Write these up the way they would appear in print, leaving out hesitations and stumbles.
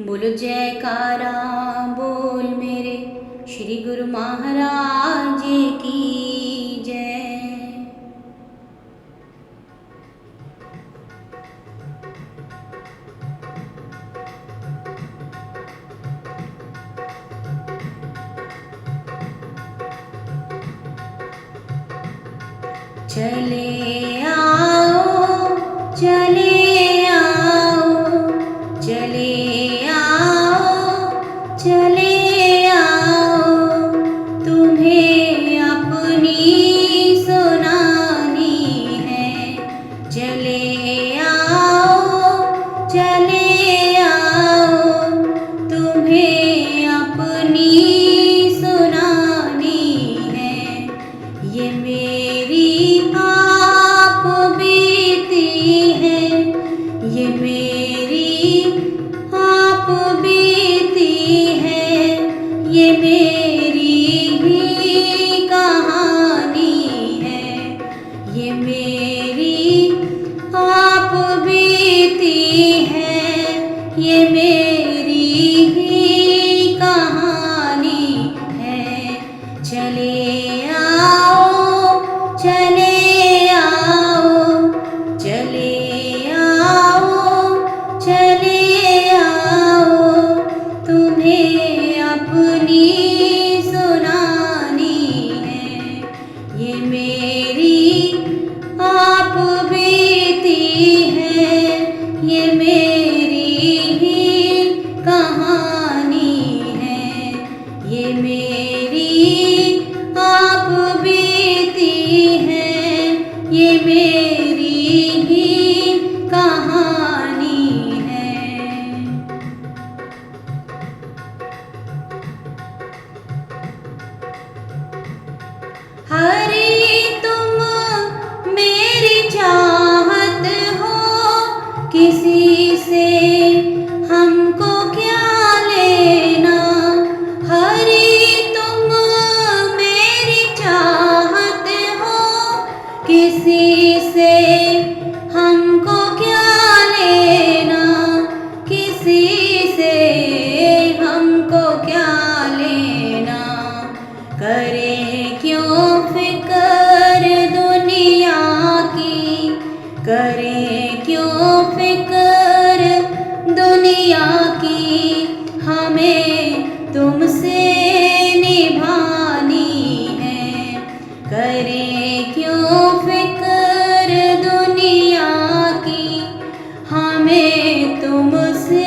बोलो जयकारा बोल मेरे श्री गुरु महाराज की जय। चले आओ चले आओ चले आओ चले आओ, तुम्हें अपनी सुनानी है। चले आओ चले आओ, तुम्हें अपनी सुनानी है। ये मेरी आप बीती है, ये मेरी आप बीती है, ये मेरी ही कहानी है। ये मेरी आप बीती है, ये मेरी ही कहानी है। चले आओ चले आओ चले आओ चले आओ, तुम्हें अपनी सुनानी है। ये मेरी आप बीती है, ये मेरी ही कहानी है। ये मेरी आप बीती है, ये मेरी ही कहानी है। हरि तुम मेरी चाहत हो, किसी से हमको क्या लेना। हरि तुम मेरी चाहत हो, किसी से हमको क्या लेना। किसी से हमको क्या लेना। करें क्यों फिकर दुनिया की, करें क्यों फिकर दुनिया की। हमें तुमसे निभानी है। करें क्यों फिकर दुनिया की, हमें तुमसे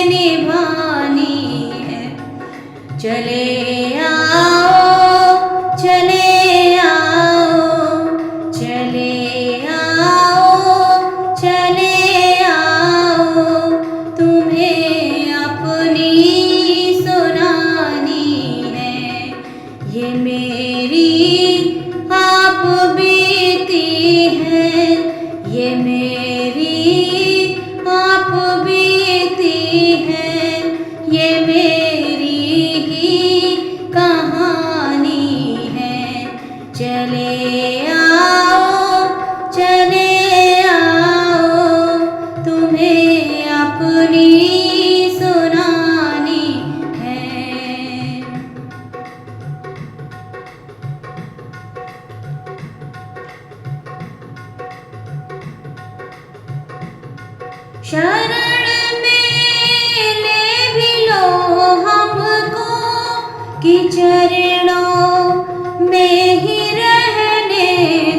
निभानी है। चले आओ चले आओ चले आओ चले आओ, तुम्हें अपनी सुनानी है। ये मेरी आप बीती है, ये मेरी आप बीती है, ये मेरी ही कहानी है। चले आओ चले आओ, तुम्हें अपनी सुनानी है। शरण में ले भी लो हमको, कि चरणों में ही रहने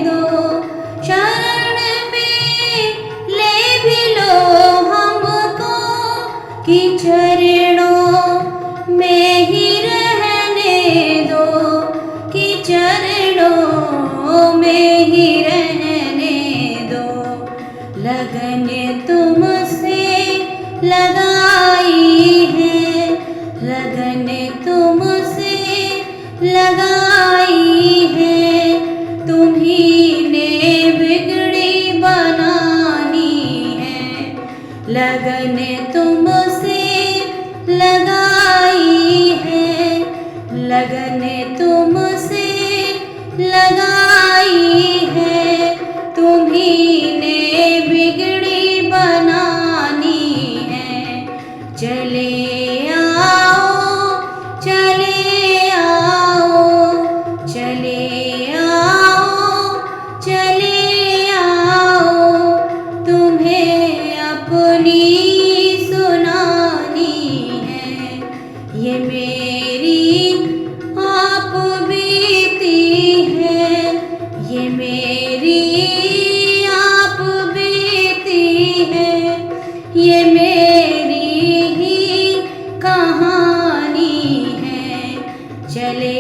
दो। शरण में ले भी लो हमको, कि चरणों में ही रहने दो। कि चरणों में ही रहने दो। लगन तुमसे लगाई है, लगन तुमसे लगाई है। तुम्ही ने बिगड़ी बनानी है। लगन तुमसे लगाई है, लगन तुमसे लगाई है। तुम्ही ने बिगड़ी बनानी है। चले आओ, चले आओ, चले आओ, चले आओ, तुम्हें अपनी सुनानी है। ये मेरी आप बीती है, ये मेरी आप बीती है, ये मेरी ही कहानी है। चले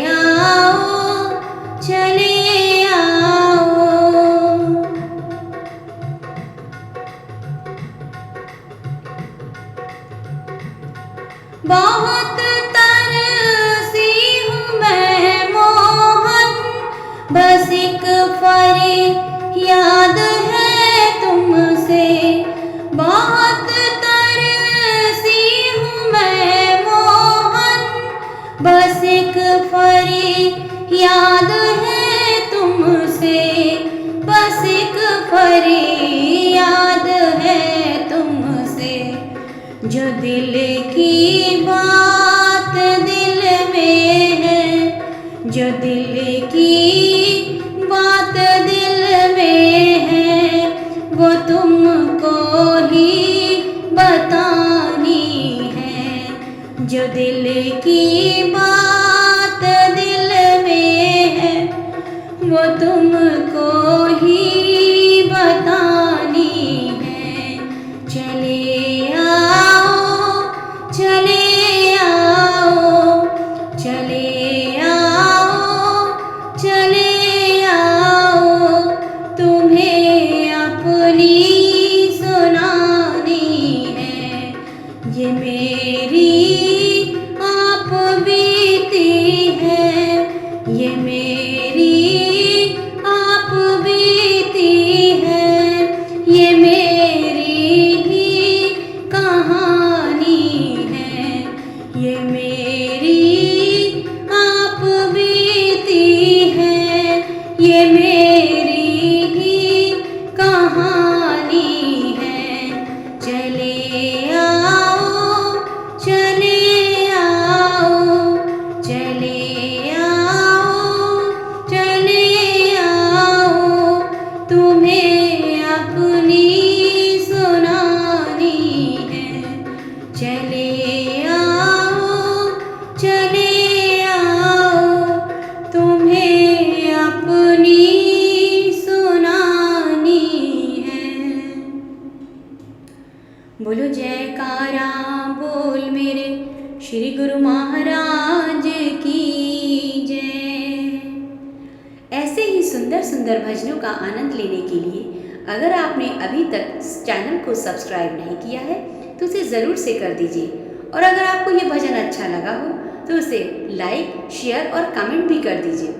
आओ, चले आओ। बहुत तरसी हूँ मैं मोहन, बस एक फरियाद है तुमसे। बहुत तरसी हूँ मैं मोहन, बस एक फरियाद है तुमसे, बस एक फरियाद है तुमसे। जो दिल की बात दिल में है, जो दिल की बात दिल में है, वो तुमको ही बतानी है। जो दिल की बात दिल में है, वो तुमको ही बतानी है। चले आओ, चले आओ, चले आओ, चले आओ, तुम्हें अपनी सुनानी है। ये मेरी आप बीती है, ये मेरी आप बीती है, ये मेरी ही कहानी है। ये मेरी आप बीती है, ये मेरी ही कहानी है। चले आओ, चले आओ, चले आओ, चले आओ, तुम्हें अपनी सुनानी है। चले आओ, चले आओ, तुम्हें अपनी सुनानी है। बोलो जयकारा बोल मेरे श्री गुरु महाराज की जय। ऐसे ही सुंदर सुंदर भजनों का आनंद लेने के लिए अगर आपने अभी तक इस चैनल को सब्सक्राइब नहीं किया है तो उसे ज़रूर से कर दीजिए। और अगर आपको ये भजन अच्छा लगा हो तो उसे लाइक, शेयर और कमेंट भी कर दीजिए।